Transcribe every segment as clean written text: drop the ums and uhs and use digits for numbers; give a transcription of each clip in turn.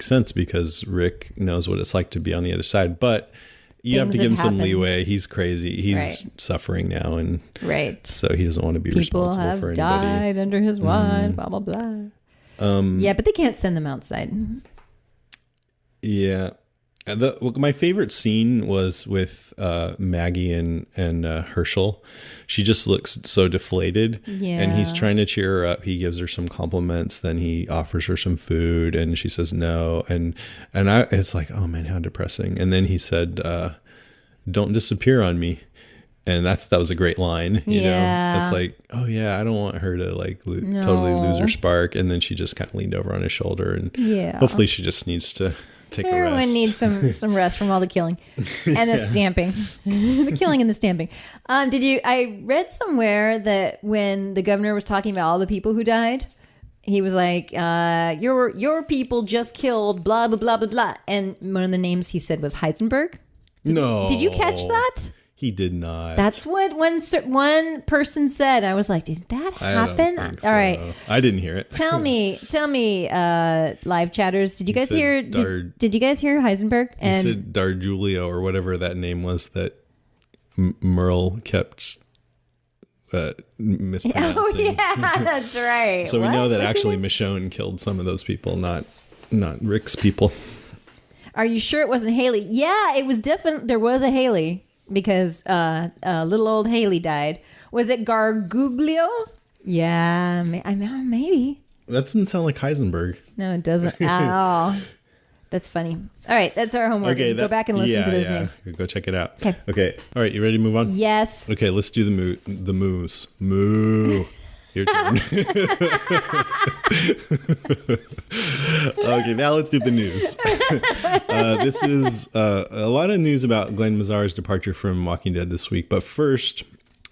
sense because Rick knows what it's like to be on the other side, but you have to give him some leeway. He's crazy. He's suffering now, and so he doesn't want to be responsible for anybody. People have died under his wine, blah, blah, blah. Yeah, but they can't send them outside. Yeah. My favorite scene was with Maggie and Herschel. She just looks so deflated. Yeah. And he's trying to cheer her up. He gives her some compliments. Then he offers her some food, and she says no. And it's like, oh man, how depressing. And then he said, "Don't disappear on me." And that was a great line. You know, it's like, oh yeah, I don't want her to like totally lose her spark. And then she just kind of leaned over on his shoulder, and hopefully she just needs to take a rest. Everyone needs some rest from all the killing and the stamping, the killing and the stamping. I read somewhere that when the governor was talking about all the people who died, he was like, your people just killed blah, blah, blah, blah, blah. And one of the names he said was Heisenberg. Did you catch that? He did not. That's what one person said. I was like, did that happen? I don't think so. All right. I didn't hear it. Tell me, live chatters, did you guys hear did you guys hear Heisenberg? And he said Darjulio or whatever that name was that Merle kept mispronouncing. Oh yeah, that's right. So we know that actually Michonne killed some of those people, not Rick's people. Are you sure it wasn't Haley? Yeah, it was different. There was a Haley. Because little old Haley died. Was it Garguglio? Yeah, maybe. That doesn't sound like Heisenberg. No, it doesn't at all. That's funny. All right, that's our homework. Okay, go back and listen to those names. Go check it out. Okay. All right, you ready to move on? Yes. Okay, let's do the moose. Moo. Your turn. Okay, now let's do the news. This is a lot of news about Glenn Mazzara's departure from Walking Dead this week. But first,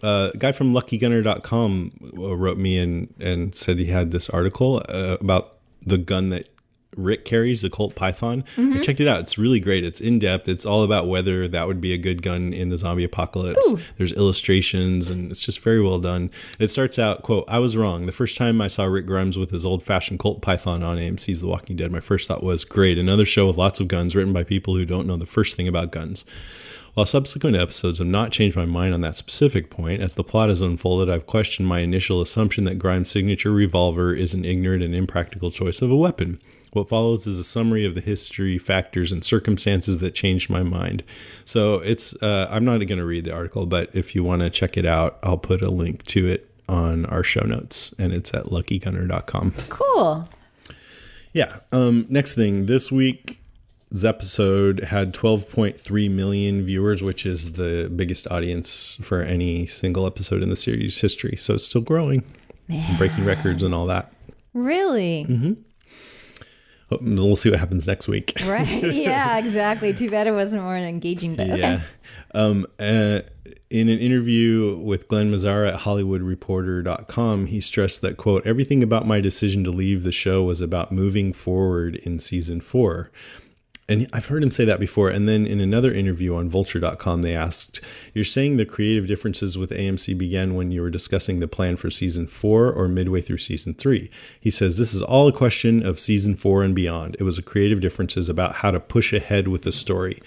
a guy from LuckyGunner.com wrote me and said he had this article about the gun that Rick carries, the Colt Python. I checked it out. It's really great. It's in depth. It's all about whether that would be a good gun in the zombie apocalypse. Ooh. There's illustrations and it's just very well done. It starts out, quote, "I was wrong. The first time I saw Rick Grimes with his old-fashioned Colt Python on AMC's The Walking Dead, my first thought was, great, another show with lots of guns written by people who don't know the first thing about guns. While subsequent episodes have not changed my mind on that specific point, as the plot has unfolded, I've questioned my initial assumption that Grimes' signature revolver is an ignorant and impractical choice of a weapon. What follows is a summary of the history, factors, and circumstances that changed my mind." So it's, I'm not going to read the article, but if you want to check it out, I'll put a link to it on our show notes, and it's at luckygunner.com. Cool. Yeah. Next thing, this week's episode had 12.3 million viewers, which is the biggest audience for any single episode in the series history. So it's still growing, breaking records and all that. Really? Mm-hmm. We'll see what happens next week. Right. Yeah, exactly. Too bad it wasn't more engaging. But okay. Yeah. In an interview with Glenn Mazzara at HollywoodReporter.com, he stressed that, quote, "Everything about my decision to leave the show was about moving forward in season 4. And I've heard him say that before. And then in another interview on Vulture.com, they asked, "You're saying the creative differences with AMC began when you were discussing the plan for season 4 or midway through season 3? He says, "This is all a question of season 4 and beyond. It was a creative differences about how to push ahead with the story."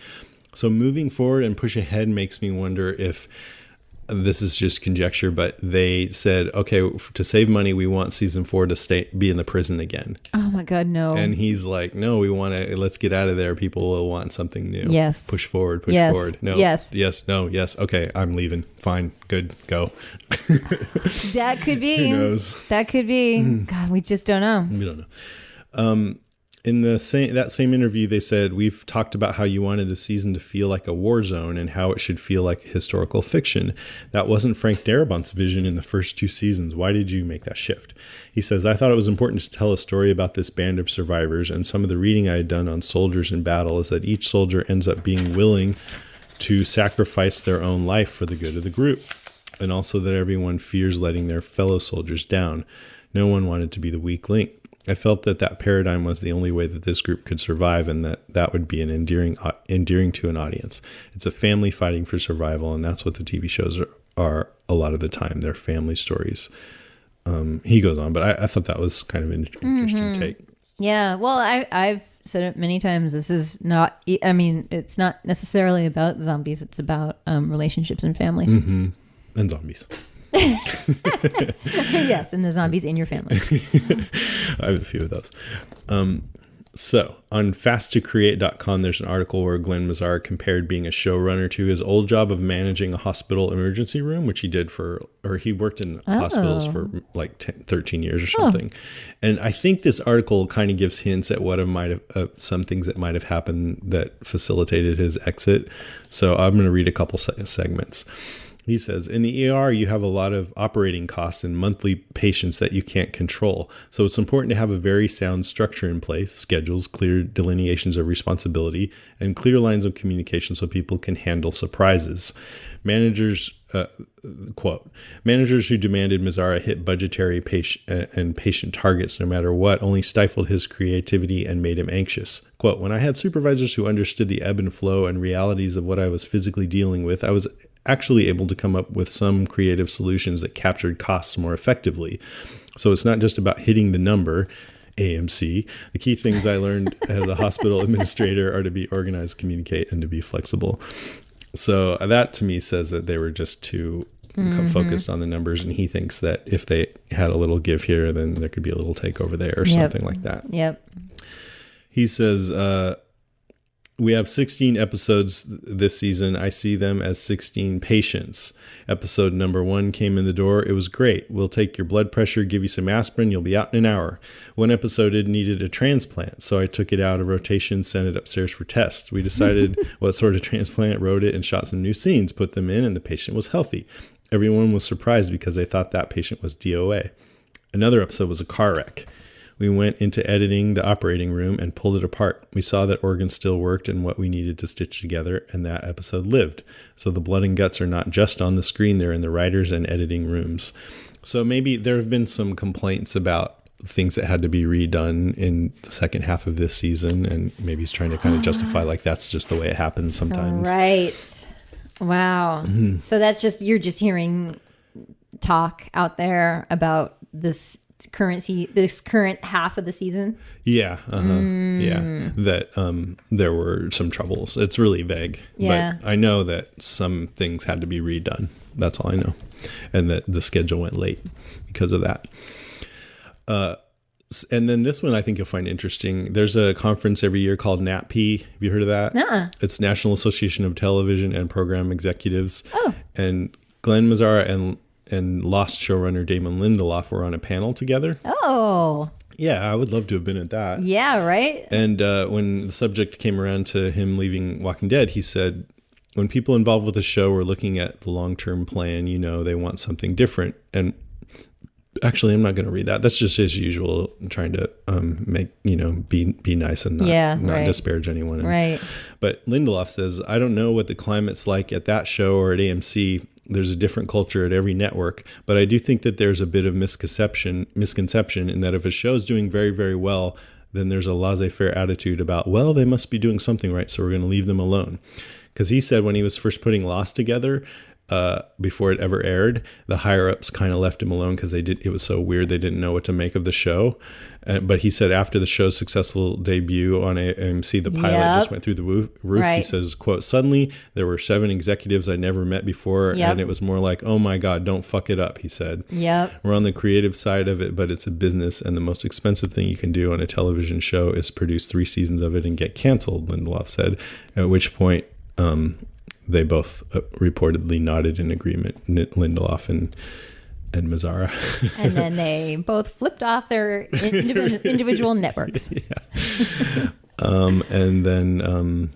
So moving forward and push ahead makes me wonder if this is just conjecture, but they said, okay, to save money, we want season 4 to be in the prison again. Oh my God, no. And he's like, no, let's get out of there. People will want something new. Yes. Push forward. No. Yes. Yes. No. Yes. Okay. I'm leaving. Fine. Good. Go. That could be. Who knows? That could be. God, we just don't know. We don't know. In that same interview, they said, "We've talked about how you wanted the season to feel like a war zone and how it should feel like historical fiction. That wasn't Frank Darabont's vision in the first 2 seasons. Why did you make that shift?" He says, "I thought it was important to tell a story about this band of survivors, and some of the reading I had done on soldiers in battle is that each soldier ends up being willing to sacrifice their own life for the good of the group, and also that everyone fears letting their fellow soldiers down. No one wanted to be the weak link. I felt that paradigm was the only way that this group could survive, and that would be an endearing to an audience. It's a family fighting for survival, and that's what the TV shows are a lot of the time. They're family stories." He goes on, but I thought that was kind of an interesting take. Yeah, well, I've said it many times. This is not, I mean, it's not necessarily about zombies. It's about relationships and families. Mm-hmm. And zombies. Yes, and the zombies in your family. I have a few of those. So on fasttocreate.com, there's an article where Glenn Mazzara compared being a showrunner to his old job of managing a hospital emergency room, which he did he worked in hospitals for like 13 years or something. And I think this article kind of gives hints at what some things that might have happened that facilitated his exit. So I'm going to read a couple segments. He says, in the ER, you have a lot of operating costs and monthly patients that you can't control. So it's important to have a very sound structure in place, schedules, clear delineations of responsibility, and clear lines of communication so people can handle surprises. Managers, quote, managers who demanded Mazzara hit budgetary and patient targets no matter what only stifled his creativity and made him anxious. Quote, when I had supervisors who understood the ebb and flow and realities of what I was physically dealing with, I was actually able to come up with some creative solutions that captured costs more effectively. So it's not just about hitting the number, AMC. The key things I learned as a hospital administrator are to be organized, communicate, and to be flexible. So that to me says that they were just too focused on the numbers, and he thinks that if they had a little give here, then there could be a little take over there or something like that. Yep. He says, we have 16 episodes this season. I see them as 16 patients. Episode number 1 came in the door. It was great. We'll take your blood pressure, give you some aspirin. You'll be out in an hour. One episode it needed a transplant. So I took it out of rotation, sent it upstairs for tests. We decided what sort of transplant, wrote it, and shot some new scenes, put them in, and the patient was healthy. Everyone was surprised because they thought that patient was DOA. Another episode was a car wreck. We went into editing the operating room and pulled it apart. We saw that organs still worked and what we needed to stitch together, and that episode lived. So the blood and guts are not just on the screen, they're in the writers' and editing rooms. So maybe there have been some complaints about things that had to be redone in the second half of this season, and maybe he's trying to kind of justify like that's just the way it happens sometimes. Right. Wow. Mm-hmm. So that's just, you're just hearing talk out there about this current half of the season. Yeah. Yeah. That there were some troubles. It's really vague. Yeah. But I know that some things had to be redone. That's all I know. And that the schedule went late because of that. And then this one I think you'll find interesting. There's a conference every year called NATP. Have you heard of that? Nuh-uh. It's National Association of Television and Program Executives. Oh. And Glenn Mazzara and Lost showrunner Damon Lindelof were on a panel together. Oh. Yeah, I would love to have been at that. Yeah, right? And when the subject came around to him leaving Walking Dead, he said, when people involved with the show are looking at the long-term plan, they want something different. And actually, I'm not going to read that. That's just his usual, trying to be nice and not disparage anyone. Right. But Lindelof says, I don't know what the climate's like at that show or at AMC. There's a different culture at every network, but I do think that there's a bit of misconception in that if a show is doing very, very well, then there's a laissez-faire attitude about, well, they must be doing something right, so we're going to leave them alone. Because he said when he was first putting Lost together, before it ever aired, the higher-ups kind of left him alone because it was so weird, they didn't know what to make of the show. But he said after the show's successful debut on AMC, the pilot just went through the roof. Right. He says, quote, suddenly there were 7 executives I'd never met before, and it was more like, oh my God, don't fuck it up, he said. Yep. We're on the creative side of it, but it's a business, and the most expensive thing you can do on a television show is produce 3 seasons of it and get canceled, Lindelof said, at which point they both reportedly nodded in agreement, Lindelof and Mazzara. And then they both flipped off their individual networks. Yeah. And then,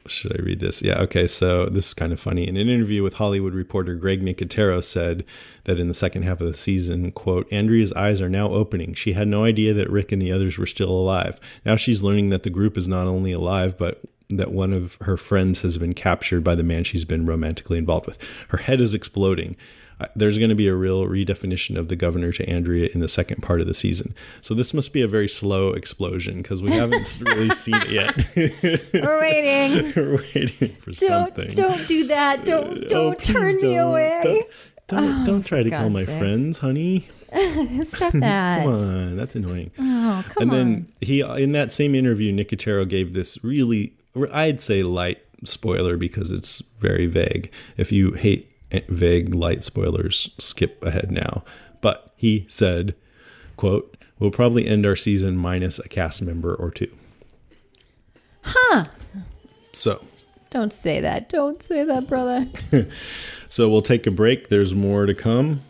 should I read this? Yeah. Okay. So this is kind of funny. In an interview with Hollywood reporter Greg Nicotero said that in the second half of the season, quote, Andrea's eyes are now opening. She had no idea that Rick and the others were still alive. Now she's learning that the group is not only alive, but that one of her friends has been captured by the man she's been romantically involved with. Her head is exploding. There's going to be a real redefinition of the governor to Andrea in the second part of the season. So this must be a very slow explosion because we haven't really seen it yet. We're waiting. We're waiting for something. Don't do that. Don't turn me away. Don't try to kill my friends, honey. Stop that. Come on, that's annoying. Oh, come and on. then he, in that same interview, Nicotero gave this really, I'd say, light spoiler because it's very vague. If you hate vague, light spoilers, skip ahead now. But he said, quote, "We'll probably end our season minus a cast member or two." Huh. So. Don't say that. Don't say that, brother. So we'll take a break. There's more to come.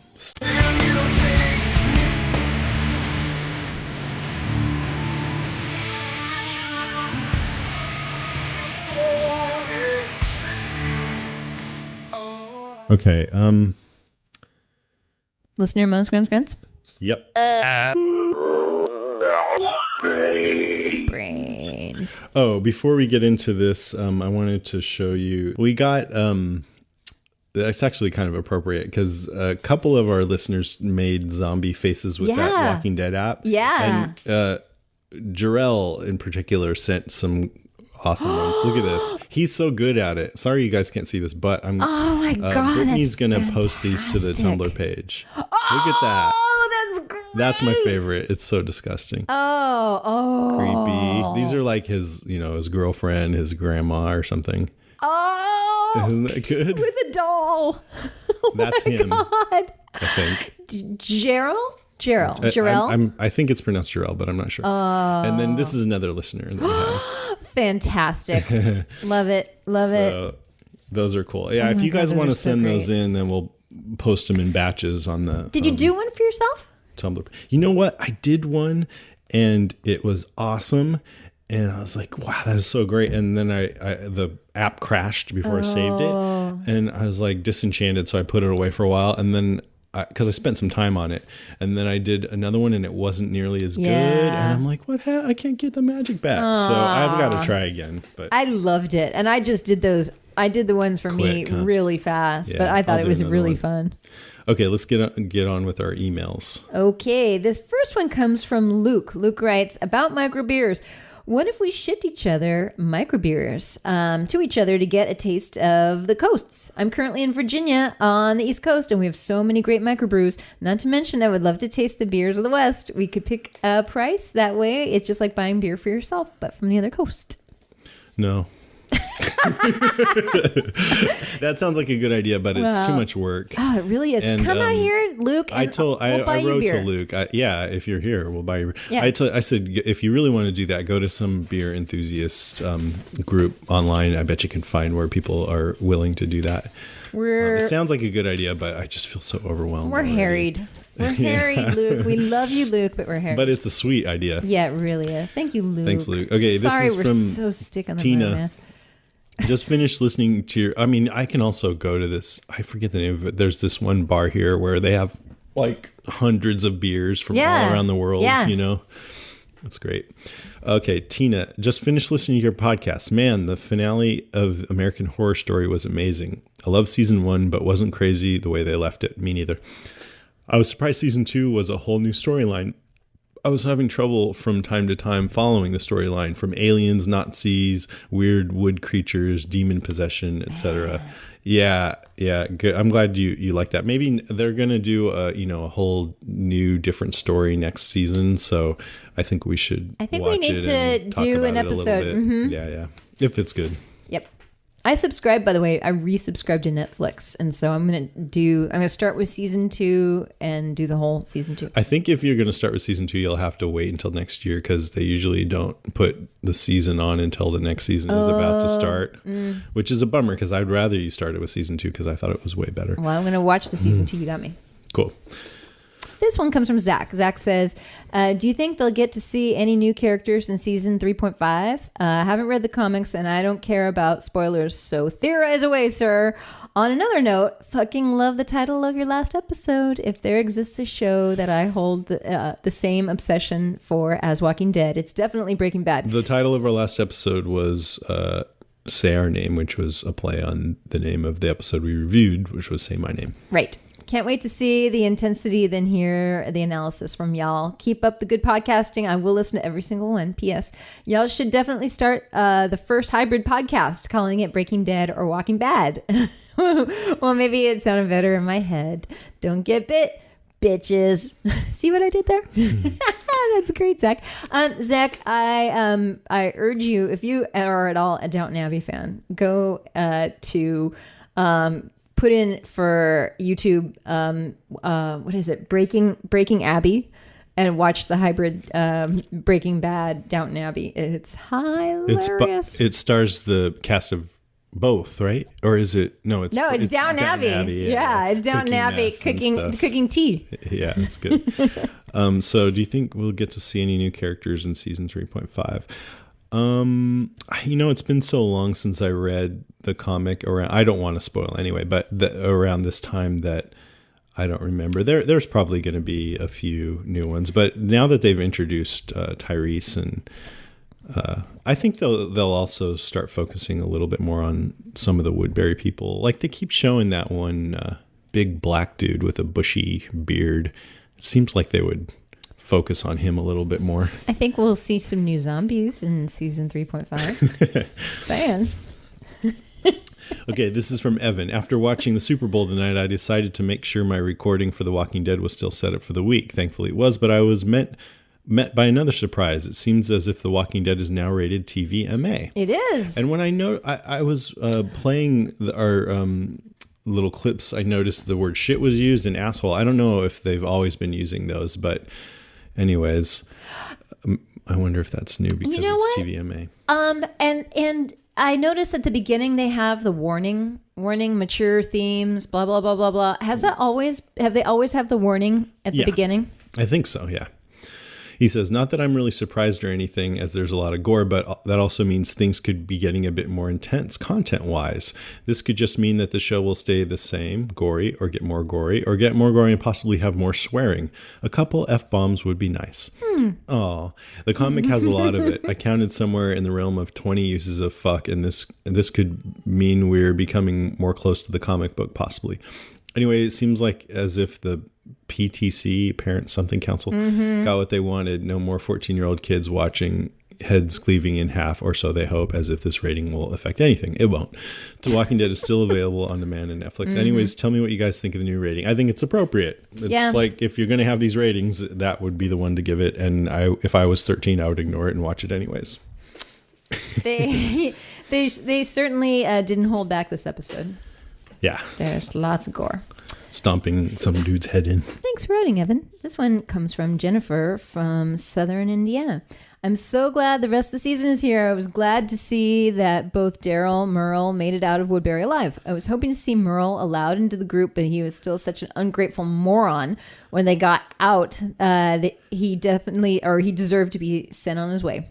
Okay. Listener moans, grunts, grunts. Yep. Brains. Oh, before we get into this, I wanted to show you. We got. That's actually kind of appropriate because a couple of our listeners made zombie faces with that Walking Dead app. Yeah. And Jarrell in particular sent some awesome ones. Look at this. He's so good at it. Sorry you guys can't see this, but I'm. Oh my God. Brittany's going to post these to the Tumblr page. Oh, Look at that. Oh, that's great. That's my favorite. It's so disgusting. Oh. Creepy. These are like his, his girlfriend, his grandma or something. Oh. Isn't that good? With a doll. Oh That's my him. God. I think. Jarrell? I think it's pronounced Jarrell, but I'm not sure. And then this is another listener that we have. Fantastic. Love it. Love it. Those are cool. Yeah, if you guys want to send those in, then we'll post them in batches on the. Did you do one for yourself? Tumblr. You know what? I did one, and it was awesome. And I was like, wow, that is so great. And then the app crashed before I saved it. And I was like disenchanted. So I put it away for a while. And then, because I spent some time on it. And then I did another one and it wasn't nearly as good. And I'm like, I can't get the magic back. So I've got to try again. But I loved it. And I just did those. I did the ones for me really fast. Yeah, but I thought I'll it was do another really one. fun. Okay, let's get on with our emails. Okay, the first one comes from Luke. Luke writes, about microbeers. What if we shipped each other microbeers to each other to get a taste of the coasts? I'm currently in Virginia on the East Coast, and we have so many great microbrews. Not to mention, I would love to taste the beers of the West. We could pick a price. That way, it's just like buying beer for yourself, but from the other coast. No. That sounds like a good idea, but it's too much work. Oh, it really is. And, Come out here, Luke. And I wrote to Luke. If you're here, we'll buy you. Yeah. I said, if you really want to do that, go to some beer enthusiast group online. I bet you can find where people are willing to do that. It sounds like a good idea, but I just feel so overwhelmed. We're harried. We're harried, Luke. We love you, Luke, but we're harried. But it's a sweet idea. Yeah, it really is. Thank you, Luke. Thanks, Luke. Okay, Sorry, this is we're from so stick on the Tina. road, man. Just finished listening to your. I mean, I can also go to this. I forget the name of it. There's this one bar here where they have like hundreds of beers from all around the world. Yeah. That's great. Okay, Tina, just finished listening to your podcast. Man, the finale of American Horror Story was amazing. I love season 1, but wasn't crazy the way they left it. Me neither. I was surprised season 2 was a whole new storyline. I was having trouble from time to time following the storyline, from aliens, Nazis, weird wood creatures, demon possession, etc. Yeah, good. I'm glad you like that. Maybe they're gonna do a whole new different story next season. So I think we should. I think we need to do an episode. Mm-hmm. Yeah, if it's good. Yep. I subscribed, by the way. I resubscribed to Netflix, and so I'm gonna start with season 2 and do the whole season 2. I think if you're gonna start with season 2, you'll have to wait until next year because they usually don't put the season on until the next season is about to start, which is a bummer because I'd rather you started with season 2 because I thought it was way better. Well, I'm gonna watch the season 2. You got me. Cool. This one comes from Zach. Zach says, do you think they'll get to see any new characters in season 3.5? I haven't read the comics and I don't care about spoilers, so theorize away, sir. On another note, fucking love the title of your last episode. If there exists a show that I hold the same obsession for as Walking Dead, it's definitely Breaking Bad. The title of our last episode was Say Our Name, which was a play on the name of the episode we reviewed, which was Say My Name. Right. Can't wait to see the intensity, then hear the analysis from y'all. Keep up the good podcasting. I will listen to every single one. P.S. Y'all should definitely start the first hybrid podcast, calling it Breaking Dead or Walking Bad. Well, maybe it sounded better in my head. Don't get bit. bitches. See what I did there? That's great, Zach. Zach, I urge you, if you are at all a Downton Abbey fan, go to put in for YouTube, what is it? Breaking Abbey, and watch the hybrid Breaking Bad Downton Abbey. It's hilarious. It stars the cast of both, right? Or is it? No, it's Downton Abbey. Yeah, it's Downton Abbey cooking tea. Yeah, it's good. So do you think we'll get to see any new characters in season 3.5? It's been so long since I read the comic around. I don't want to spoil anyway, but around this time that I don't remember. There's probably going to be a few new ones, but now that they've introduced Tyrese, and I think they'll also start focusing a little bit more on some of the Woodbury people. Like they keep showing that one big black dude with a bushy beard. It seems like they would focus on him a little bit more. I think we'll see some new zombies in season 3.5. Saying. Okay, this is from Evan. After watching the Super Bowl tonight, I decided to make sure my recording for The Walking Dead was still set up for the week. Thankfully it was, but I was met by another surprise. It seems as if The Walking Dead is now rated TVMA. It is. And when I was playing our little clips, I noticed the word shit was used and asshole. I don't know if they've always been using those, but anyways, I wonder if that's new because it's TVMA. And I noticed at the beginning they have the warning, mature themes, blah blah blah blah blah. Have they always have the warning at the beginning? I think so, yeah. He says, not that I'm really surprised or anything, as there's a lot of gore, but that also means things could be getting a bit more intense content-wise. This could just mean that the show will stay the same, gory, or get more gory and possibly have more swearing. A couple F-bombs would be nice. Oh, the comic has a lot of it. I counted somewhere in the realm of 20 uses of fuck, and this could mean we're becoming more close to the comic book, possibly. Anyway, it seems like as if the PTC, Parent Something Council, got what they wanted. No more 14-year-old kids watching heads cleaving in half, or so they hope, as if this rating will affect anything. It won't. The Walking Dead is still available on demand and Netflix. Anyways, tell me what you guys think of the new rating. I think it's appropriate. It's like if you're going to have these ratings, that would be the one to give it. And if I was 13, I would ignore it and watch it anyways. They certainly didn't hold back this episode. Yeah. There's lots of gore. Stomping some dude's head in. Thanks for writing, Evan. This one comes from Jennifer from Southern Indiana. I'm so glad the rest of the season is here. I was glad to see that both Daryl Merle made it out of Woodbury alive. I was hoping to see Merle allowed into the group, but he was still such an ungrateful moron when they got out that he deserved to be sent on his way.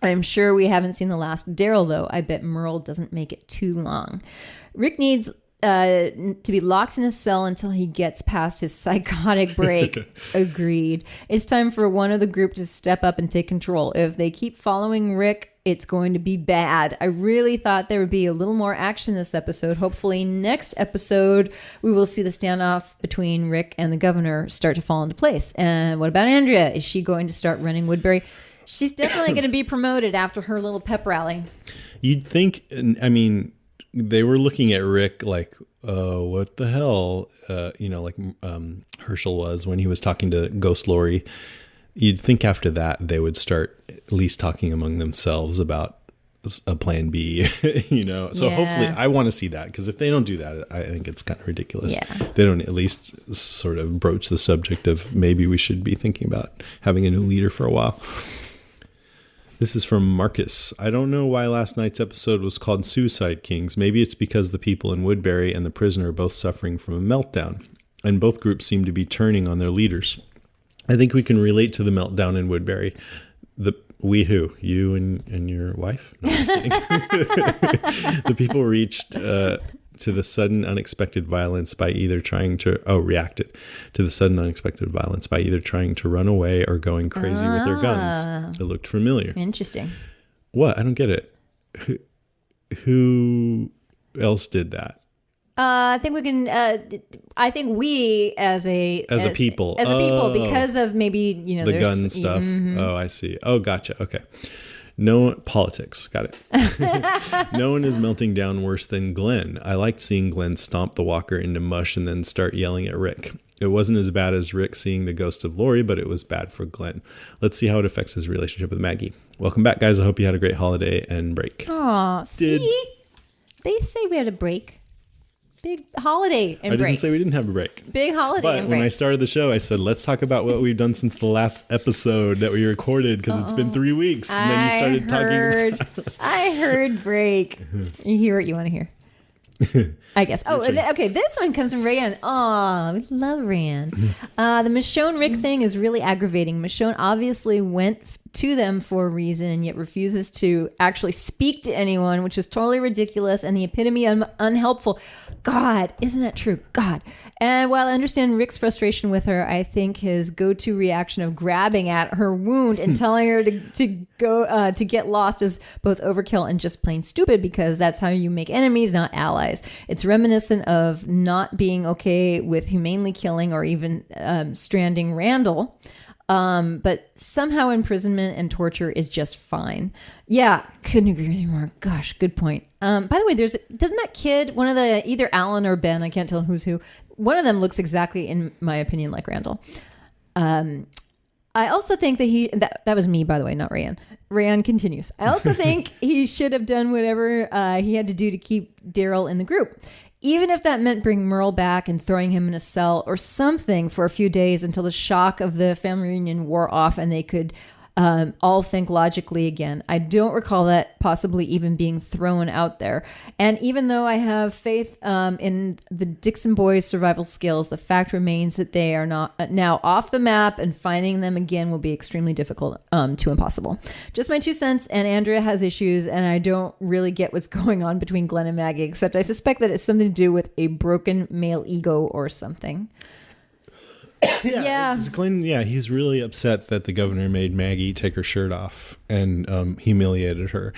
I'm sure we haven't seen the last of Daryl, though. I bet Merle doesn't make it too long. Rick needs to be locked in a cell until he gets past his psychotic break. Agreed. It's time for one of the group to step up and take control. If they keep following Rick, it's going to be bad. I really thought there would be a little more action this episode. Hopefully next episode we will see the standoff between Rick and the governor start to fall into place. And what about Andrea? Is she going to start running Woodbury? She's definitely going to be promoted after her little pep rally. You'd think, I mean, they were looking at Rick like, what the hell? Like Herschel was when he was talking to Ghost Lori. You'd think after that they would start at least talking among themselves about a plan B, So hopefully I want to see that, because if they don't do that, I think it's kind of ridiculous. Yeah. They don't at least sort of broach the subject of maybe we should be thinking about having a new leader for a while. This is from Marcus. I don't know why last night's episode was called Suicide Kings. Maybe it's because the people in Woodbury and the prisoner are both suffering from a meltdown, and both groups seem to be turning on their leaders. I think we can relate to the meltdown in Woodbury. We who? You and your wife? No, I'm just kidding. The people reached to the sudden unexpected violence by either reacted to the sudden unexpected violence by either trying to run away or going crazy with their guns. It looked familiar. Interesting. What? I don't get it. Who else did that? I think we can. I think we as a people, because of maybe the gun stuff. Mm-hmm. Oh, I see. Oh, gotcha. Okay. No politics. Got it. No one is melting down worse than Glenn. I liked seeing Glenn stomp the walker into mush and then start yelling at Rick. It wasn't as bad as Rick seeing the ghost of Lori, but it was bad for Glenn. Let's see how it affects his relationship with Maggie. Welcome back, guys. I hope you had a great holiday and break. Aw, see? They say we had a break. Big holiday and break. I didn't say we didn't have a break. Big holiday But and break. when I started the show, I said, let's talk about what we've done since the last episode that we recorded, because it's been 3 weeks. And then you started talking. I heard break. You hear what you want to hear. I guess. Oh, okay. This one comes from Rayanne. Oh, we love Rayanne. The Michonne Rick thing is really aggravating. Michonne obviously went to them for a reason and yet refuses to actually speak to anyone, which is totally ridiculous and the epitome of unhelpful. God, isn't that true? God. And while I understand Rick's frustration with her, I think his go-to reaction of grabbing at her wound and telling her to go to get lost is both overkill and just plain stupid, because that's how you make enemies, not allies. It's reminiscent of not being okay with humanely killing or even stranding Randall. But somehow imprisonment and torture is just fine. Yeah, couldn't agree with you more. Gosh, good point. By the way, doesn't that kid, one of the, either Alan or Ben, I can't tell who's who, one of them looks exactly, in my opinion, like Randall. I also think that that was me, by the way, not Rayanne. Rayanne continues. I also think he should have done whatever he had to do to keep Daryl in the group. Even if that meant bringing Merle back and throwing him in a cell or something for a few days until the shock of the family reunion wore off and they could all think logically again. I don't recall that possibly even being thrown out there. And even though I have faith in the Dixon boys' survival skills, the fact remains that they are not now off the map, and finding them again will be extremely difficult to impossible. Just my 2 cents, and Andrea has issues, and I don't really get what's going on between Glenn and Maggie, except I suspect that it's something to do with a broken male ego or something. Yeah. Glenn, he's really upset that the governor made Maggie take her shirt off and humiliated her.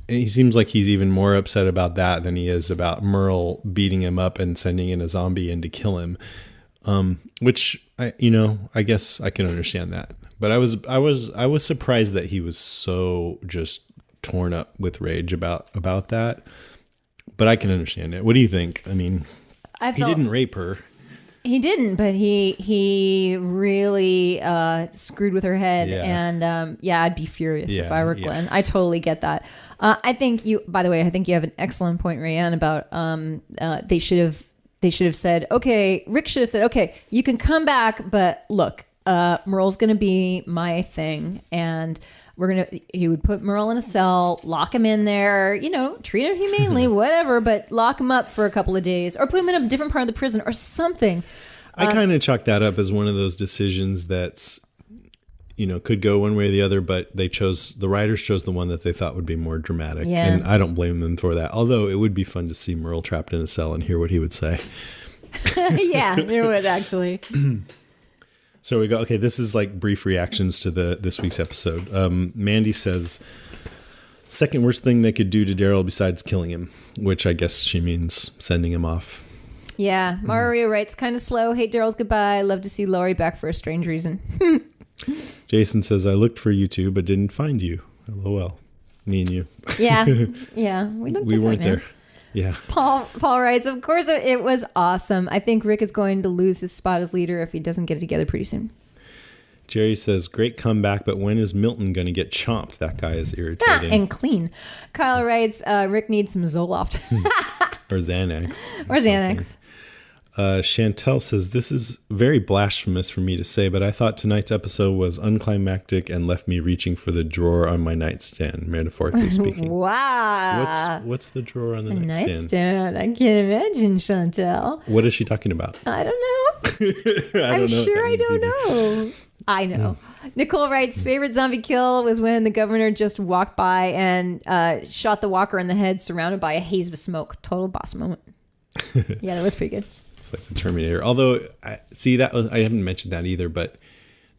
He seems like he's even more upset about that than he is about Merle beating him up and sending in a zombie in to kill him. Which I guess I can understand that. But I was surprised that he was so just torn up with rage about that. But I can understand it. What do you think? I mean, he didn't rape her. He didn't, but he really screwed with her head. Yeah. And I'd be furious if I were Glenn. Yeah. I totally get that. I think you have an excellent point, Rayanne, about they should have said, okay, Rick should have said, okay, you can come back, but look, Merle's going to be my thing. And he would put Merle in a cell, lock him in there, treat him humanely, whatever, but lock him up for a couple of days or put him in a different part of the prison or something. I kind of chalk that up as one of those decisions that's, could go one way or the other, but the writers chose the one that they thought would be more dramatic. Yeah. And I don't blame them for that. Although it would be fun to see Merle trapped in a cell and hear what he would say. Yeah, it would actually. So we go, okay, this is like brief reactions to this week's episode. Mandy says, second worst thing they could do to Daryl besides killing him, which I guess she means sending him off. Yeah, Mario writes, kind of slow, hate Daryl's goodbye, love to see Laurie back for a strange reason. Jason says, I looked for you two, but didn't find you. LOL. Me and you. Yeah, we weren't man. there. Yeah. Paul writes, of course it was awesome. I think Rick is going to lose his spot as leader if he doesn't get it together pretty soon. Jerry says, great comeback, but when is Milton going to get chomped? That guy is irritating. And clean. Kyle writes, Rick needs some Zoloft. Or Xanax. Or Xanax. Chantel says, this is very blasphemous for me to say, but I thought tonight's episode was unclimactic and left me reaching for the drawer on my nightstand, metaphorically speaking. Wow. What's the drawer on the nightstand? Nightstand. I can't imagine, Chantel. What is she talking about? I don't know. I'm sure I don't know. I know. Nicole writes, favorite zombie kill was when the governor just walked by and shot the walker in the head, surrounded by a haze of smoke. Total boss moment. Yeah, that was pretty good. It's like the Terminator. Although, I haven't mentioned that either, but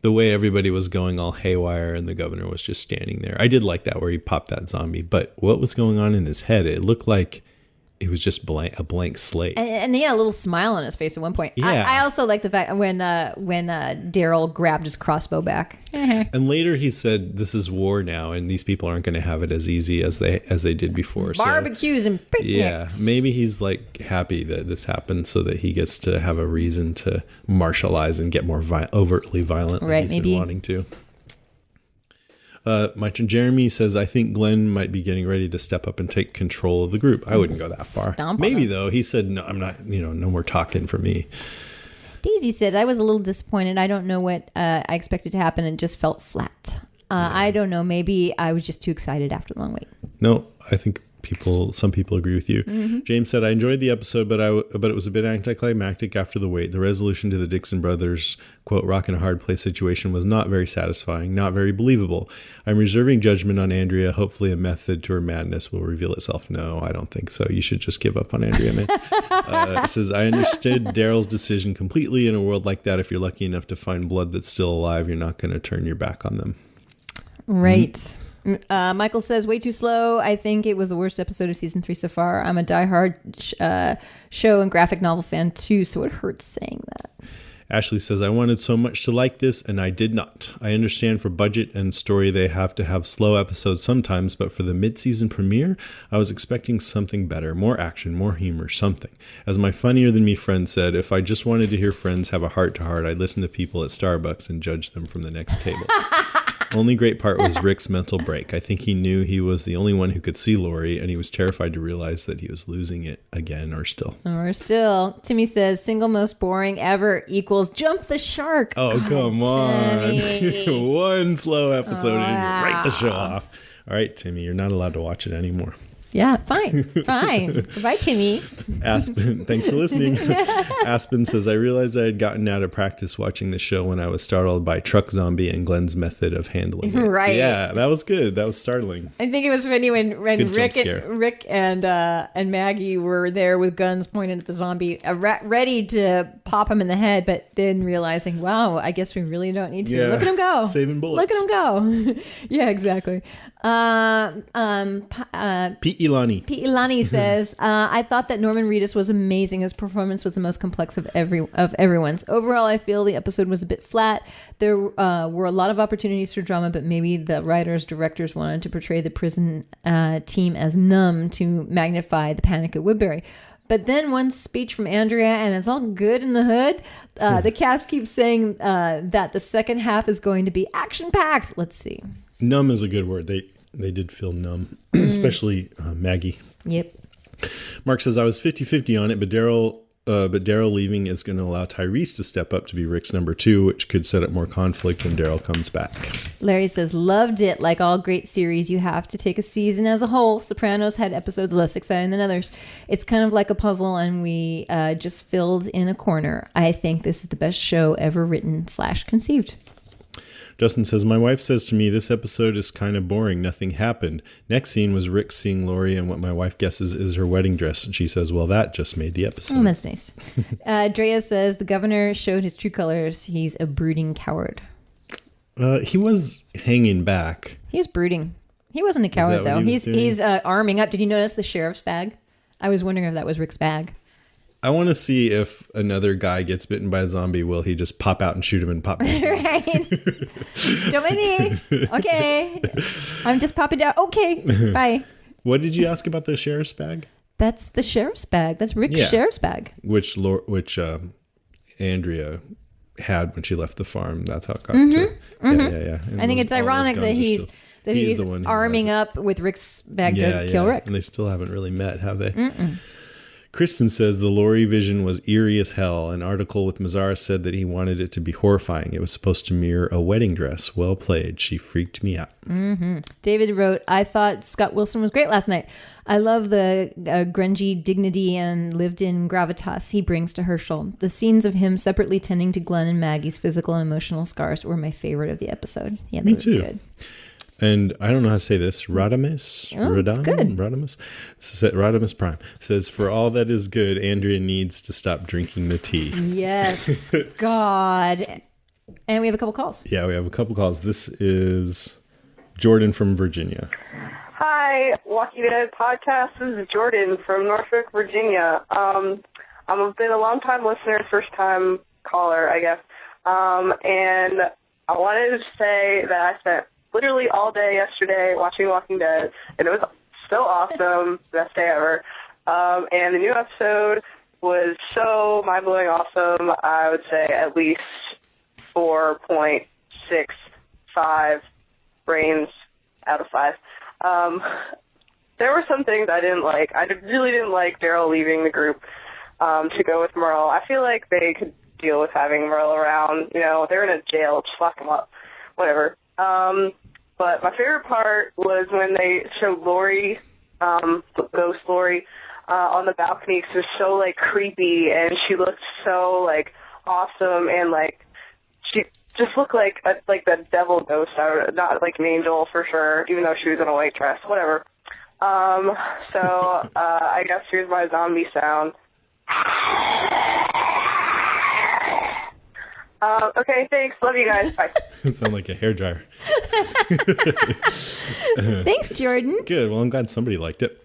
the way everybody was going all haywire and the governor was just standing there. I did like that where he popped that zombie. But what was going on in his head? It looked like it was just a blank slate. And he had a little smile on his face at one point. Yeah. I also like the fact when Daryl grabbed his crossbow back. And later he said, "This is war now, and these people aren't going to have it as easy as they did before." Barbecues and picnics. Yeah, maybe he's like happy that this happened so that he gets to have a reason to martialize and get more overtly violent than he's been wanting to. Jeremy says, I think Glenn might be getting ready to step up and take control of the group. I wouldn't go that far. Maybe though. He said, no, I'm not, no more talking for me. Daisy said, I was a little disappointed. I don't know what I expected to happen. It just felt flat. I don't know. Maybe I was just too excited after the long wait. No, I think some people agree with you. Mm-hmm. James said, I enjoyed the episode, but it was a bit anticlimactic after the wait. The resolution to the Dixon brothers, quote, rock and a hard place situation was not very satisfying, not very believable. I'm reserving judgment on Andrea. Hopefully a method to her madness will reveal itself. No, I don't think so. You should just give up on Andrea, man. It says, I understood Daryl's decision completely. In a world like that, if you're lucky enough to find blood that's still alive, you're not going to turn your back on them. Right. Mm-hmm. Michael says, way too slow. I think it was the worst episode of season 3 so far. I'm a diehard show and graphic novel fan too, so it hurts saying that. Ashley says, I wanted so much to like this, and I did not. I understand for budget and story they have to have slow episodes sometimes, but for the mid-season premiere, I was expecting something better, more action, more humor, something. As my funnier than me friend said, if I just wanted to hear friends have a heart-to-heart, I'd listen to people at Starbucks and judge them from the next table. Only great part was Rick's mental break. I think he knew he was the only one who could see Lori, and he was terrified to realize that he was losing it again or still. Timmy says, single most boring ever equals jump the shark. Oh, come on. One slow episode and you write the show off. All right, Timmy, you're not allowed to watch it anymore. Yeah, fine. Bye, Timmy. Aspen, thanks for listening. Aspen says, I realized I had gotten out of practice watching the show when I was startled by Truck Zombie and Glenn's method of handling it. Right. Yeah, that was good. That was startling. I think it was funny when Rick and Maggie were there with guns pointed at the zombie, ready to pop him in the head, but then realizing, wow, I guess we really don't need to. Yeah. Look at him go. Saving bullets. Look at him go. Yeah, exactly. Pete Ilani says, I thought that Norman Reedus was amazing. His performance was the most complex of everyone's. Overall, I feel the episode was a bit flat. There were a lot of opportunities for drama, but maybe the directors wanted to portray the prison team as numb to magnify the panic at Woodbury. But then one speech from Andrea, and it's all good in the hood. The cast keeps saying that the second half is going to be action-packed. Let's see. Numb is a good word. They did feel numb, especially Maggie. Yep. Mark says, I was 50-50 on it, but Daryl leaving is going to allow Tyrese to step up to be Rick's number 2, which could set up more conflict when Daryl comes back. Larry says, loved it. Like all great series, you have to take a season as a whole. Sopranos had episodes less exciting than others. It's kind of like a puzzle, and we just filled in a corner. I think this is the best show ever written / conceived. Justin says, my wife says to me, this episode is kind of boring. Nothing happened. Next scene was Rick seeing Lori and what my wife guesses is her wedding dress. And she says, well, that just made the episode. Oh, that's nice. Drea says, the governor showed his true colors. He's a brooding coward. He was hanging back. He was brooding. He wasn't a coward, though. He's arming up. Did you notice the sheriff's bag? I was wondering if that was Rick's bag. I want to see if another guy gets bitten by a zombie. Will he just pop out and shoot him and pop back? Right. Don't mind me. Okay. I'm just popping down. Okay. Bye. What did you ask about the sheriff's bag? That's the sheriff's bag. That's Rick's sheriff's bag. Which Andrea had when she left the farm. That's how it got to. Yeah. I think it's ironic that he's arming up with Rick's bag to kill Rick. And they still haven't really met, have they? Kristen says the Lori vision was eerie as hell. An article with Mazzara said that he wanted it to be horrifying. It was supposed to mirror a wedding dress. Well played. She freaked me out. David wrote, I thought Scott Wilson was great last night. I love the grungy dignity and lived-in gravitas he brings to Herschel. The scenes of him separately tending to Glenn and Maggie's physical and emotional scars were my favorite of the episode. Yeah, me too. Good. And I don't know how to say this. Radames? It's good. Radames Prime says, for all that is good, Andrea needs to stop drinking the tea. Yes. God. And we have a couple calls. Yeah, we have a couple calls. This is Jordan from Virginia. Hi, Walking Dead podcast. This is Jordan from Norfolk, Virginia. I've been a long-time listener, first-time caller, I guess. And I wanted to say that I spent literally all day yesterday watching Walking Dead, and it was so awesome, best day ever. And the new episode was so mind-blowing awesome. I would say at least 4.65 brains out of 5. There were some things I didn't like. I really didn't like Daryl leaving the group to go with Merle. I feel like they could deal with having Merle around. You know, they're in a jail. Just lock them up. Whatever. But my favorite part was when they showed Lori, ghost Lori, on the balcony. She was so, like, creepy, and she looked so, like, awesome, and, like, she just looked like the devil ghost, not like an angel for sure, even though she was in a white dress, whatever. I guess here's my zombie sound. Okay, thanks. Love you guys. Bye. It sounds like a hairdryer. Thanks, Jordan. Good. Well, I'm glad somebody liked it.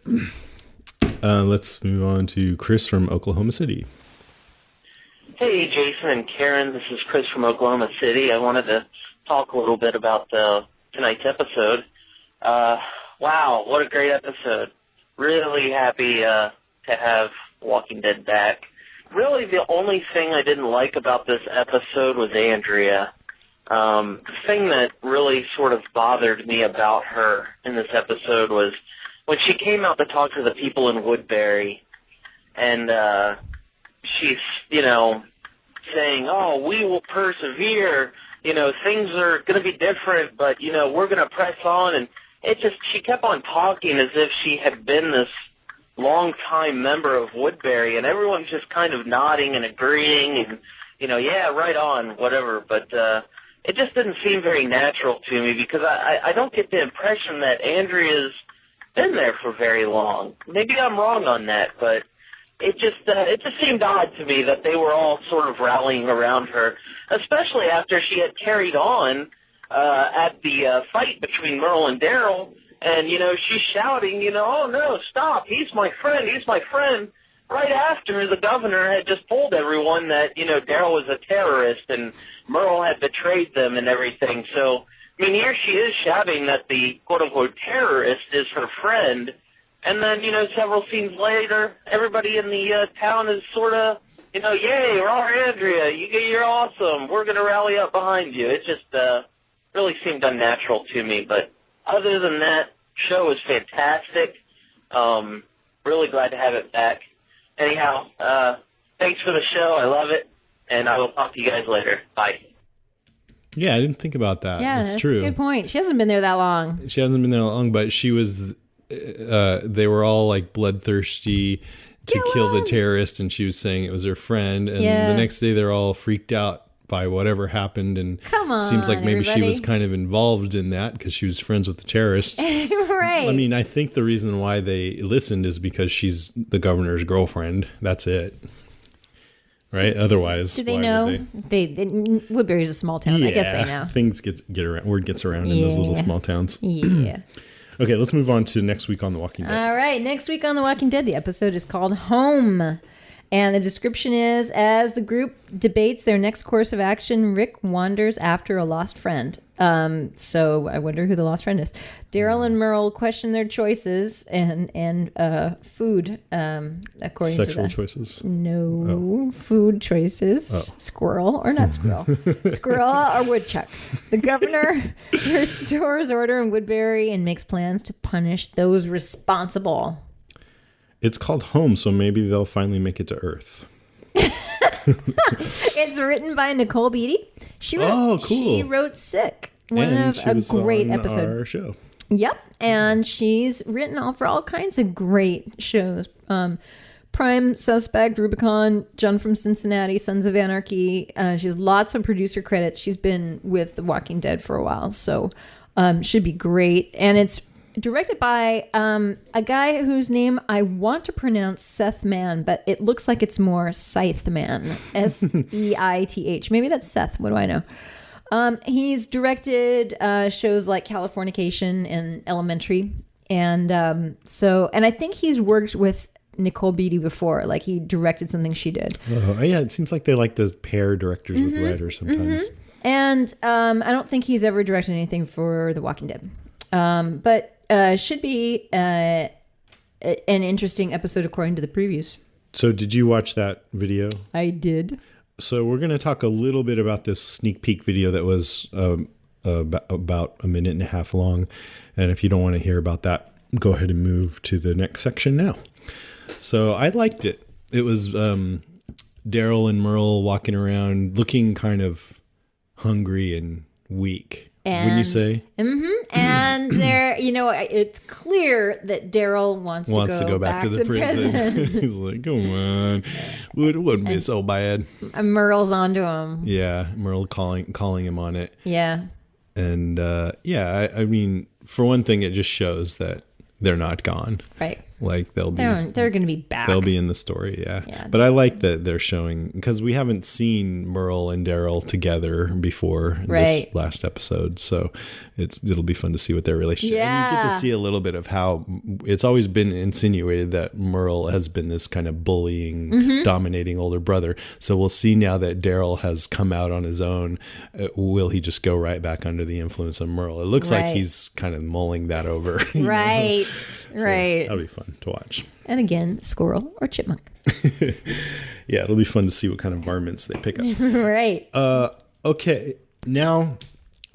Let's move on to Chris from Oklahoma City. Hey, Jason and Karen, this is Chris from Oklahoma City. I wanted to talk a little bit about tonight's episode. Wow, what a great episode. Really happy to have Walking Dead back. Really, the only thing I didn't like about this episode was Andrea. The thing that really sort of bothered me about her in this episode was when she came out to talk to the people in Woodbury, and she's, saying, oh, we will persevere, things are going to be different, but, we're going to press on, and she kept on talking as if she had been this long-time member of Woodbury, and everyone's just kind of nodding and agreeing, and, yeah, right on, whatever, but it just didn't seem very natural to me, because I don't get the impression that Andrea's been there for very long. Maybe I'm wrong on that, but it just seemed odd to me that they were all sort of rallying around her, especially after she had carried on at the fight between Merle and Daryl, and, she's shouting, oh, no, stop, he's my friend, right after the governor had just told everyone that, Daryl was a terrorist and Merle had betrayed them and everything. So, I mean, here she is shouting that the quote-unquote terrorist is her friend, and then, several scenes later, everybody in the town is sort of, yay, raw Andrea, you're awesome, we're going to rally up behind you. It just really seemed unnatural to me, but other than that, show was fantastic. Really glad to have it back. Anyhow, thanks for the show, I love it, and I will talk to you guys later. Bye. Yeah, I didn't think about that. Yeah, that's true. A good point. She hasn't been there that long. She hasn't been there long, but she was, they were all like bloodthirsty to kill the terrorist, and she was saying it was her friend, and the next day they're all freaked out by whatever happened, and seems like maybe she was kind of involved in that because she was friends with the terrorist. Right. I mean, I think the reason why they listened is because she's the governor's girlfriend. That's it. Right? Otherwise, do they know? Woodbury's a small town. Yeah, I guess they know. Things get around. Word gets around in those little small towns. Yeah. Okay, let's move on to next week on The Walking Dead. All right, next week on The Walking Dead, the episode is called Home. And the description is, as the group debates their next course of action, Rick wanders after a lost friend. So I wonder who the lost friend is. Daryl and Merle question their choices and food, according to sexual choices. No, food choices. Oh. Squirrel or not squirrel. Squirrel or woodchuck. The governor restores order in Woodbury and makes plans to punish those responsible. It's called Home, so maybe they'll finally make it to Earth. It's written by Nicole Beatty. Cool. She wrote Sick, one of a great episode. Our show. Yep, and she's written for all kinds of great shows. Prime Suspect, Rubicon, John from Cincinnati, Sons of Anarchy. She has lots of producer credits. She's been with The Walking Dead for a while, so should be great. And it's directed by a guy whose name I want to pronounce Seth Man, but it looks like it's more Scythe Man. Seith. Maybe that's Seth. What do I know? He's directed shows like Californication and Elementary. And and I think he's worked with Nicole Beatty before. Like he directed something she did. Oh, yeah. It seems like they like to pair directors with writers sometimes. And I don't think he's ever directed anything for The Walking Dead. But should be an interesting episode according to the previews. So did you watch that video? I did. So we're going to talk a little bit about this sneak peek video that was about a minute and a half long. And if you don't want to hear about that, go ahead and move to the next section now. So I liked it. It was Daryl and Merle walking around looking kind of hungry and weak. Wouldn't you say? And there, it's clear that Daryl wants to go back to the prison. He's like, come on. It wouldn't be so bad. And Merle's onto him. Yeah, Merle calling him on it. Yeah. And I mean, for one thing, it just shows that they're not gone. Right. Like they're going to be back. They'll be in the story, yeah. But I like that they're showing, because we haven't seen Merle and Daryl together before this last episode, so it'll be fun to see what their relationship. Yeah. And you get to see a little bit of how it's always been insinuated that Merle has been this kind of bullying, dominating older brother. So we'll see now that Daryl has come out on his own. Will he just go right back under the influence of Merle? It looks like he's kind of mulling that over. Right. So right. That'll be fun to watch. And again, squirrel or chipmunk. Yeah, it'll be fun to see what kind of varmints they pick up. Right. Okay, now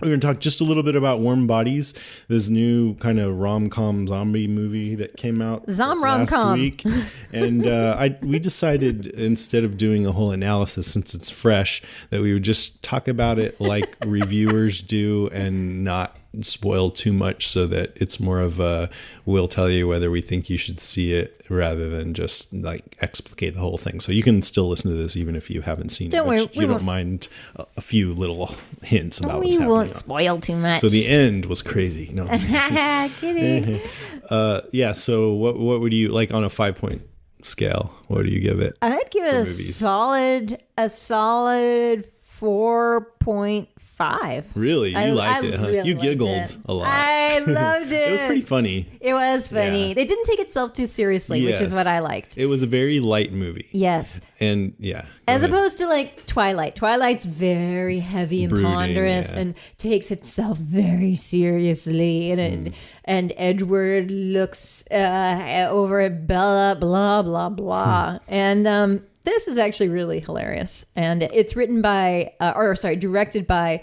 we're going to talk just a little bit about Warm Bodies, this new kind of rom-com zombie movie that came out last week. And we decided, instead of doing a whole analysis since it's fresh, that we would just talk about it like reviewers do and not spoil too much, so that it's more of a we'll tell you whether we think you should see it rather than just like explicate the whole thing. So you can still listen to this even if you haven't seen don't it. worry, You don't mind a few little hints about what's happening. We won't spoil too much. So the end was crazy. No, kidding. yeah. So what would you like on a 5-point scale? What do you give it? I'd give it a solid 4.5. Really? You liked it, huh? Really you giggled a lot. I loved it. It was pretty funny. It was funny. Yeah. They didn't take itself too seriously, which is what I liked. It was a very light movie. Yes. And yeah. As opposed to like Twilight. Twilight's very heavy and brooding, ponderous and takes itself very seriously. And Edward looks over at Bella, blah, blah, blah. And this is actually really hilarious. And it's written by, directed by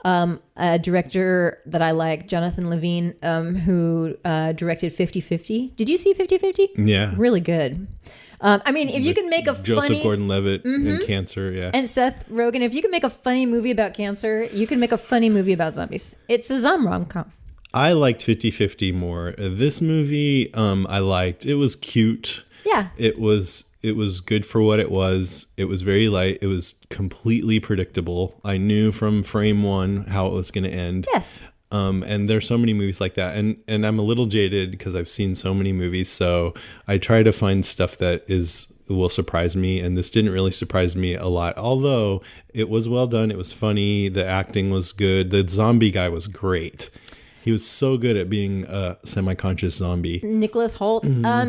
a director that I like, Jonathan Levine, who directed 50-50. Did you see 50-50? Yeah. Really good. I mean, if you can make a Joseph Gordon-Levitt and cancer, yeah. And Seth Rogen, if you can make a funny movie about cancer, you can make a funny movie about zombies. It's a zombie rom-com. I liked 50-50 more. This movie, I liked. It was cute. Yeah. It was good for what it was. It was very light. It was completely predictable. I knew from frame one how it was going to end. Yes. And there's so many movies like that. And I'm a little jaded because I've seen so many movies. So I try to find stuff that will surprise me. And this didn't really surprise me a lot. Although it was well done. It was funny. The acting was good. The zombie guy was great. He was so good at being a semi-conscious zombie. Nicholas Hoult.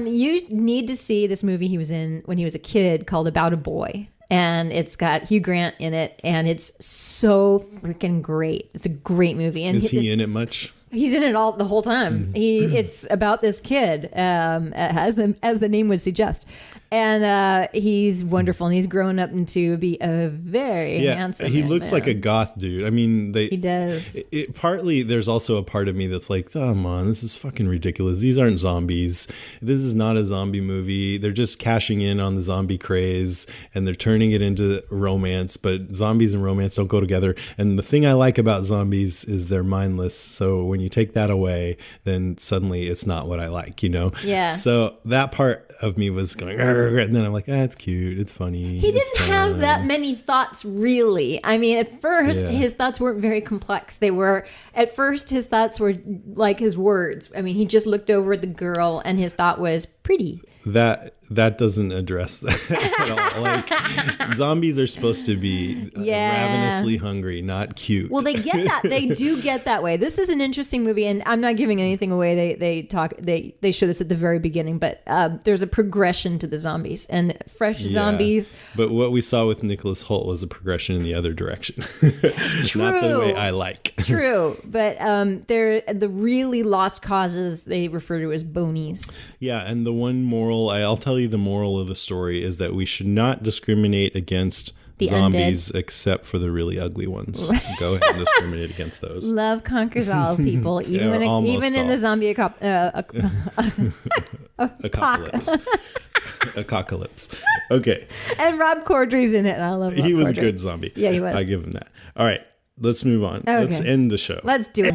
You need to see this movie he was in when he was a kid called About a Boy. And it's got Hugh Grant in it. And it's so freaking great. It's a great movie. And is he in it much? He's in it all the whole time. It's about this kid, as the name would suggest, and he's wonderful. And he's grown up into be a very handsome. He looks like a goth dude. I mean, he does. Partly, there's also a part of me that's like, come on, this is fucking ridiculous. These aren't zombies. This is not a zombie movie. They're just cashing in on the zombie craze, and they're turning it into romance. But zombies and romance don't go together. And the thing I like about zombies is they're mindless. So when you take that away, then suddenly it's not what I like, Yeah. So that part of me was going, and then I'm like, it's cute, it's funny. He didn't have that many thoughts, really. I mean, at first, his thoughts weren't very complex. His thoughts were like his words. I mean, he just looked over at the girl, and his thought was pretty. that doesn't address that at all. Like, zombies are supposed to be ravenously hungry, not cute. Well, they get that. They do get that way. This is an interesting movie, and I'm not giving anything away. They show this at the very beginning, but there's a progression to the zombies and fresh zombies. But what we saw with Nicholas Hoult was a progression in the other direction. True. Not the way I like. True, but they're the really lost causes they refer to as bonies. Yeah, and the one moral, I'll tell you the moral of the story is that we should not discriminate against The zombies except for the really ugly ones. Go ahead and discriminate against those. Love conquers all people, even in the zombie Apocalypse. Apocalypse. Okay. And Rob Corddry's in it, and I love Rob He was Corddry. a good zombie. Yeah, he was. I give him that. All right, let's move on. Okay. Let's end the show. Let's do it.